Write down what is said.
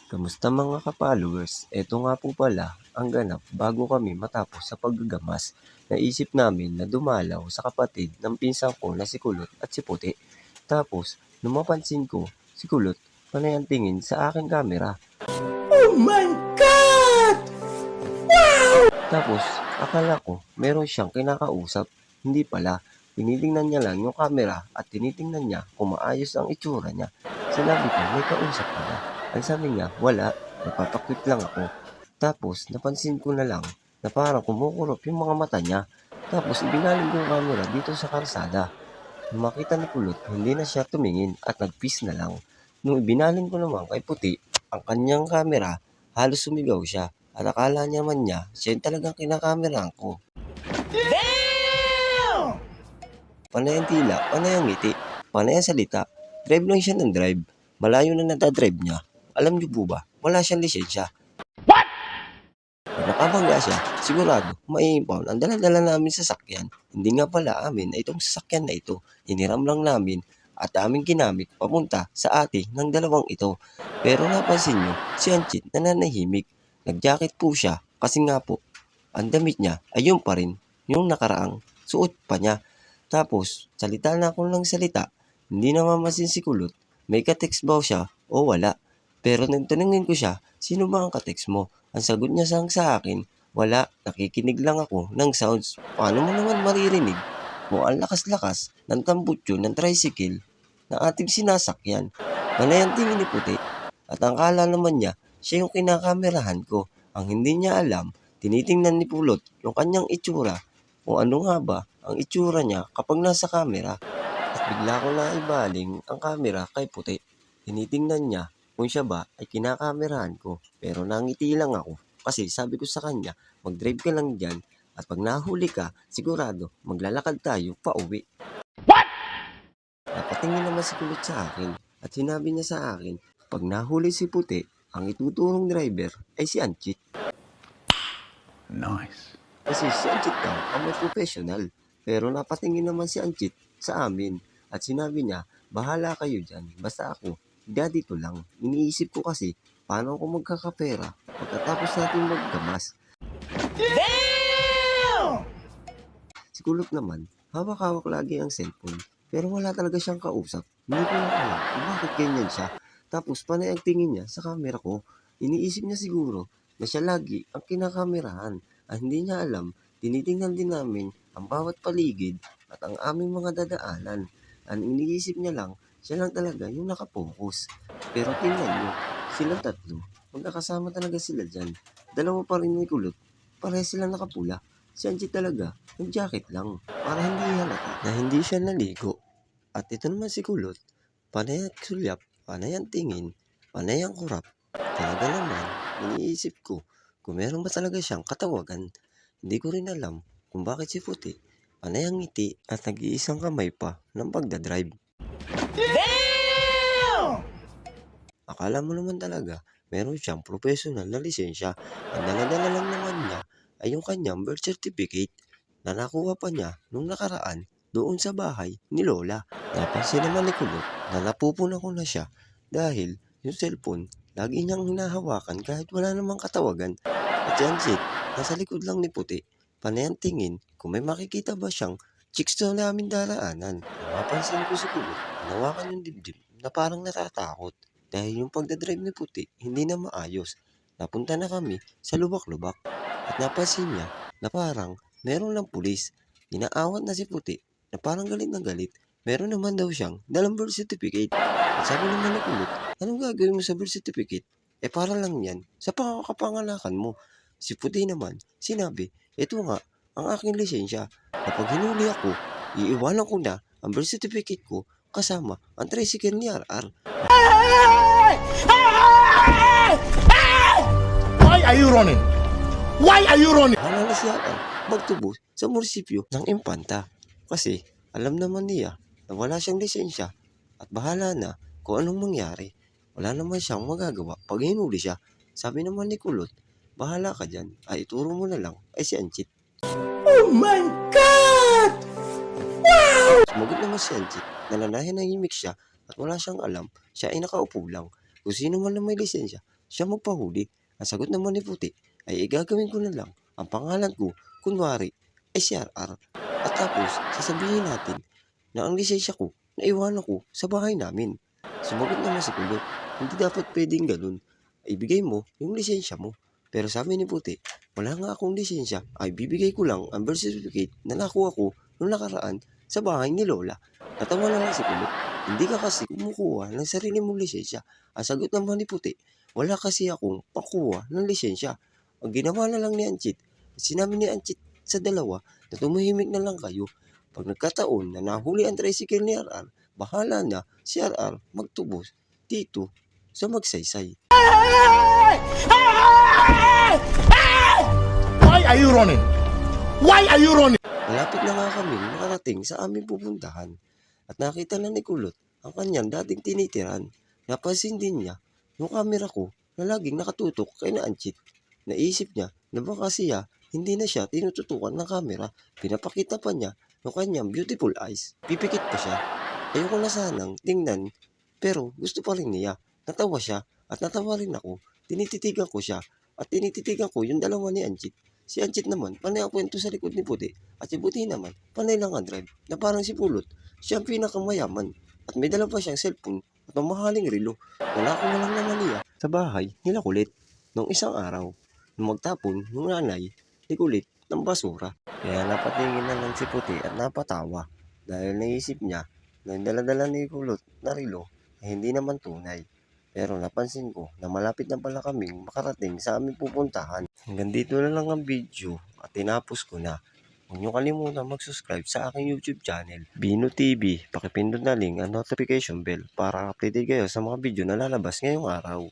Kamusta mga ka-followers? Eto nga po pala ang ganap bago kami matapos sa paggamas. Naisip namin na dumalaw sa kapatid ng pinsan ko na si Kulot at si Puti. Tapos, nung mapansin ko, si Kulot panay ang tingin sa aking camera. Oh my God! Tapos, akala ko meron siyang kinakausap. Hindi pala, tinitingnan niya lang yung camera at tinitingnan niya kung maayos ang itsura niya. Sinabi ko, may kausap ka ba? Ang sabi niya, wala, nagpapakwit lang ako. Tapos, napansin ko na lang na parang kumukurot yung mga mata niya. Tapos, ibinaling ko yung camera dito sa karsada. Nung makita ni Kulot, hindi na siya tumingin at nag-peace na lang. Nung ibinaling ko naman kay Puti, ang kanyang camera, halos sumigaw siya. At akala niya man niya, siya yung talagang kinakameraan ko. Damn! Panay ang tila, panay ang ngiti, panay ang salita. Drive lang siya ng drive. Malayo na nadadrive niya. Alam niyo po ba, wala siyang lisensya. What? Pag nakabangga siya, sigurado, mai-impound ang dala-dala namin sa sasakyan. Hindi nga pala amin na itong sasakyan na ito, hiniram lang namin at aming ginamit papunta sa ate ng dalawang ito. Pero napansin niyo, si Anchit nananahimik. Nag-jacket po siya kasi nga po, ang damit niya ay yun pa rin, yung nakaraang suot pa niya. Tapos, salita na ako ng salita, hindi naman masin si Kulot, may ka-text ba siya o wala. Pero nang tanungin ko siya, sino ba ang ka-text mo? Ang sagot niya sa akin, wala, nakikinig lang ako ng sounds. Paano mo naman maririnig? Kung ang lakas-lakas ng tambutso ng tricycle na ating sinasakyan. Panay ang tingin ni Puti at ang kala naman niya, siya yung kinakamerahan ko. Ang hindi niya alam, tinitingnan ni Pulot yung kanyang itsura kung ano nga ba ang itsura niya kapag nasa camera. At bigla ko na ibaling ang camera kay Puti. Tinitingnan niya kung siya ba ay kinakamerahan ko. Pero nangiti lang ako kasi sabi ko sa kanya, mag-drive ka lang dyan at pag nahuli ka, sigurado maglalakad tayo pa uwi. What? Napatingin naman si Kulot sa akin at sinabi niya sa akin, pag nahuli si Puti, ang ituturong driver ay si Anchit. Nice. Kasi si Anchit daw ang may professional. Pero napatingin naman si Anchit sa amin at sinabi niya, bahala kayo dyan, basta ako, dito lang. Iniisip ko kasi, paano ako magkakapera pagkatapos natin maggamas. Damn! Si Kulot naman, hawak-hawak lagi ang cellphone. Pero wala talaga siyang kausap. Hindi ko na alam kung bakit ganyan siya. Tapos panay ang tingin niya sa camera ko. Iniisip niya siguro na siya lagi ang kinakamerahan. Ang hindi niya alam, tinitingnan din namin ang bawat paligid at ang aming mga dadaanan. Ang iniisip niya lang, siya lang talaga yung nakapokus. Pero tingnan niyo, silang tatlo, magkakasama talaga sila dyan. Dalawa pa rin may Kulot, pareha silang nakapula. Si Angie talaga, nag-jacket lang para hindi halata na hindi siya naligo. At ito naman si Kulot, panay ang sulyap, panay ang tingin, panay ang kurap. Talaga naman, iniisip ko kung meron ba talaga siyang katawagan. Hindi ko rin alam kung bakit si Puti, panay ang ngiti at nag-iisang kamay pa ng pagdadrive. Damn! Akala mo naman talaga, meron siyang professional na lisensya. Ang dala-dala lang naman niya ay yung kanyang birth certificate na nakuha pa niya nung nakaraan doon sa bahay ni Lola. Napansin naman ni Kulot na napupuna ko na siya dahil yung cellphone lagi niyang hinahawakan kahit wala namang katawagan. At yan sit, nasa likod lang ni Puti. Panay ang tingin kung may makikita ba siyang chicks na namin daraanan. Napapansin ko si Kulot, hinawakan yung dibdib na parang natatakot. Dahil yung pagdadrive ni Puti, hindi na maayos. Napunta na kami sa lubak-lubak. At napansin niya na parang meron lang pulis. Inaawat na si Puti na parang galit na galit. Meron naman daw siyang dalang birth certificate. At sabi naman ni Kulot, anong gagawin mo sa birth certificate? Eh para lang yan sa pangangapangalakan mo. Si Puti naman, sinabi, ito nga, ang aking lisensya. Na pag hinuli ako, iiwanan ko na ang birth certificate ko kasama ang tricycle ni RR. Why are you running? Why are you running? Alala siya magtubo sa munisipyo ng Impanta kasi alam naman niya na wala siyang lisensya at bahala na kung anong mangyari. Wala naman siyang magagawa pag hinuli siya. Sabi naman ni Kulot, bahala ka dyan, ay ituro mo na lang ay si Anchit. Oh my God! Sumagot naman si Anchit na nanahimik siya at wala siyang alam, siya ay nakaupo lang. Kung sino man na may lisensya, siya magpahuli. Ang sagot naman ni Puti ay gagawin ko na lang. Ang pangalan ko, kunwari, ay si RR. At tapos, sasabihin natin na ang lisensya ko, naiwanan ko sa bahay namin. Sumagot naman si Kulot, hindi dapat pwedeng ganun. Ibigay mo yung lisensya mo. Pero sabi ni Puti, wala nga akong lisensya, ay bibigay ko lang ang birth certificate na nakuha ko noong nakaraan sa bahay ni Lola. Natawa na lang si Kulot, hindi ka kasi kumukuha ng sarili mong lisensya. Ang sagot naman ni Puti, wala kasi akong pakuha ng lisensya. Ang ginawa na lang ni Anchit, sinabi ni Anchit sa dalawa na tumahimik na lang kayo. Pag nagkataon na nahuli ang tricycle ni RR, bahala na si RR magtubos dito sa Magsaysay. Why are you running? Why are you running? Malapit na nga kami makarating sa aming pupuntahan at nakita na ni Kulot ang kanyang dating tinitiran. Napansin din niya yung camera ko na laging nakatutok kay na Anchit. Naisip niya na baka siya hindi na siya tinututukan ng camera. Pinapakita pa niya yung kanyang beautiful eyes. Pipikit pa siya. Ayoko na sanang tingnan pero gusto pa rin niya. Natawa siya at natawa rin ako. Tinititigan ko siya at tinititigan ko yung dalawa ni Anchit. Si Anchit naman, panay ang kwento sa likod ni Puti. At si Puti naman, panay lang ang drive. Na parang si Pulot, siya ang pinakamayaman. At may dala pa siyang cellphone at mamahaling relo. Wala lang naman niya sa bahay nila Kulit. Nung isang araw, nung magtapon yung nanay ni Kulit ng basura. Kaya napatingin na lang si Puti at napatawa. Dahil naisip niya na yung dala-dala ni Kulot na relo ay hindi naman tunay. Pero napansin ko na malapit na pala kaming makarating sa aming pupuntahan. Hanggang dito na lang ang video at tinapos ko na. Huwag niyo kalimutan mag-subscribe sa aking YouTube channel, Bino TV. Pakipindot na link ang notification bell para updated kayo sa mga video na lalabas ngayong araw.